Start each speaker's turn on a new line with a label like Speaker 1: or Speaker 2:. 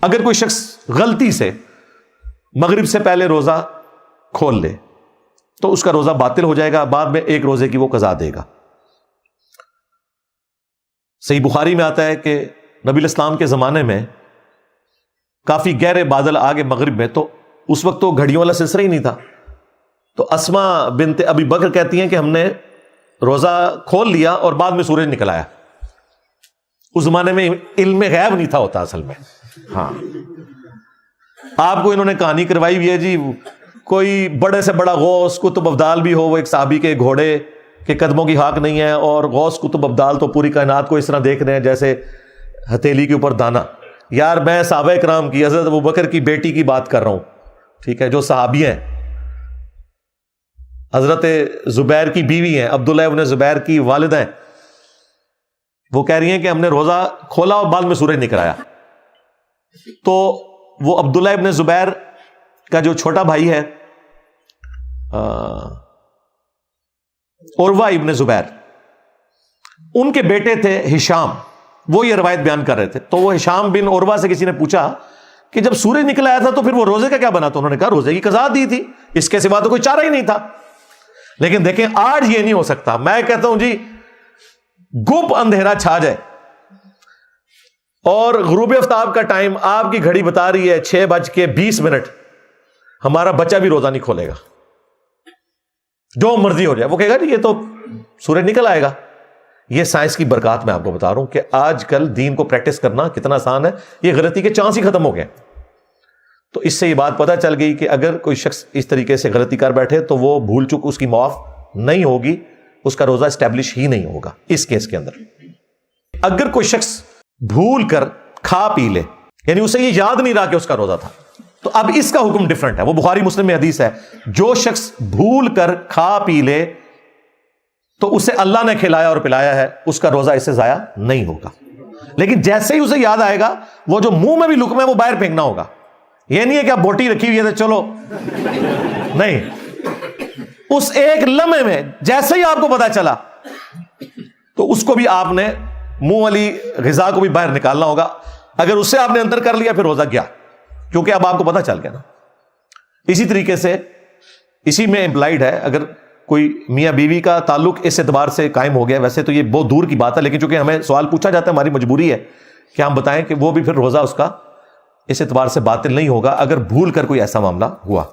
Speaker 1: اگر کوئی شخص غلطی سے مغرب سے پہلے روزہ کھول لے تو اس کا روزہ باطل ہو جائے گا، بعد میں ایک روزے کی وہ قضا دے گا۔ صحیح بخاری میں آتا ہے کہ نبی الاسلام کے زمانے میں کافی گہرے بادل آگے مغرب میں، تو اس وقت تو گھڑیوں والا سلسلہ ہی نہیں تھا، تو اسما بنت ابی بکر کہتی ہیں کہ ہم نے روزہ کھول لیا اور بعد میں سورج نکل آیا۔ اس زمانے میں علم غیب نہیں تھا ہوتا اصل میں۔ ہاں، آپ کو انہوں نے کہانی کروائی ہوئی ہے جی، کوئی بڑے سے بڑا غوث قطب ابدال بھی ہو، وہ ایک صحابی کے گھوڑے کے قدموں کی ہاک نہیں ہے، اور غوث قطب ابدال تو پوری کائنات کو اس طرح دیکھ رہے ہیں جیسے ہتھیلی کے اوپر دانا۔ یار میں صحابہ کرام کی، حضرت ابوبکر کی بیٹی کی بات کر رہا ہوں، ٹھیک ہے، جو صحابی ہیں، حضرت زبیر کی بیوی ہیں، عبداللہ ابن زبیر کی والدہ ہیں، وہ کہہ رہی ہیں کہ ہم نے روزہ کھولا اور بعد میں سورج نکل آیا۔ تو وہ عبداللہ ابن زبیر کا جو چھوٹا بھائی ہے عروہ ابن زبیر، ان کے بیٹے تھے ہشام، وہ یہ روایت بیان کر رہے تھے۔ تو وہ ہشام بن عروہ سے کسی نے پوچھا کہ جب سورج نکل آیا تھا تو پھر وہ روزے کا کیا بنا؟ تو انہوں نے کہا روزے کی قضا دی تھی، اس کے سوا تو کوئی چارہ ہی نہیں تھا۔ لیکن دیکھیں آج یہ نہیں ہو سکتا۔ میں کہتا ہوں جی، گپ اندھیرا چھا جائے اور غروب آفتاب کا ٹائم آپ کی گھڑی بتا رہی ہے 6:20، ہمارا بچہ بھی روزہ نہیں کھولے گا، جو مرضی ہو جائے، وہ کہے گا جی یہ تو سورج نکل آئے گا۔ یہ سائنس کی برکات میں آپ کو بتا رہا ہوں کہ آج کل دین کو پریکٹس کرنا کتنا آسان ہے، یہ غلطی کے چانس ہی ختم ہو گئے۔ تو اس سے یہ بات پتہ چل گئی کہ اگر کوئی شخص اس طریقے سے غلطی کر بیٹھے تو وہ بھول چک اس کی معاف نہیں ہوگی، اس کا روزہ اسٹیبلش ہی نہیں ہوگا۔ اس کیس کے اندر اگر کوئی شخص بھول کر کھا پی لے، یعنی اسے یہ یاد نہیں رہا کہ اس کا روزہ تھا، تو اب اس کا حکم ڈیفرنٹ ہے۔ وہ بخاری مسلم میں حدیث ہے، جو شخص بھول کر کھا پی لے تو اسے اللہ نے کھلایا اور پلایا ہے، اس کا روزہ اس سے ضائع نہیں ہوگا۔ لیکن جیسے ہی اسے یاد آئے گا، وہ جو منہ میں بھی لقمہ ہے وہ باہر پھینکنا ہوگا۔ یہ نہیں ہے کہ آپ بوٹی رکھی ہوئی ہے تو چلو، نہیں، اس ایک لمحے میں جیسے ہی آپ کو پتا چلا تو اس کو بھی آپ نے منہ والی غذا کو بھی باہر نکالنا ہوگا۔ اگر اس سے آپ نے انتر کر لیا پھر روزہ گیا، کیونکہ اب آپ کو پتا چل گیا نا۔ اسی طریقے سے اسی میں امپلائڈ ہے، اگر کوئی میاں بیوی کا تعلق اس اعتبار سے قائم ہو گیا، ویسے تو یہ بہت دور کی بات ہے، لیکن چونکہ ہمیں سوال پوچھا جاتا ہے، ہماری مجبوری ہے کہ ہم بتائیں کہ وہ بھی پھر روزہ اس کا اس اعتبار سے باطل نہیں ہوگا اگر بھول کر کوئی ایسا معاملہ ہوا۔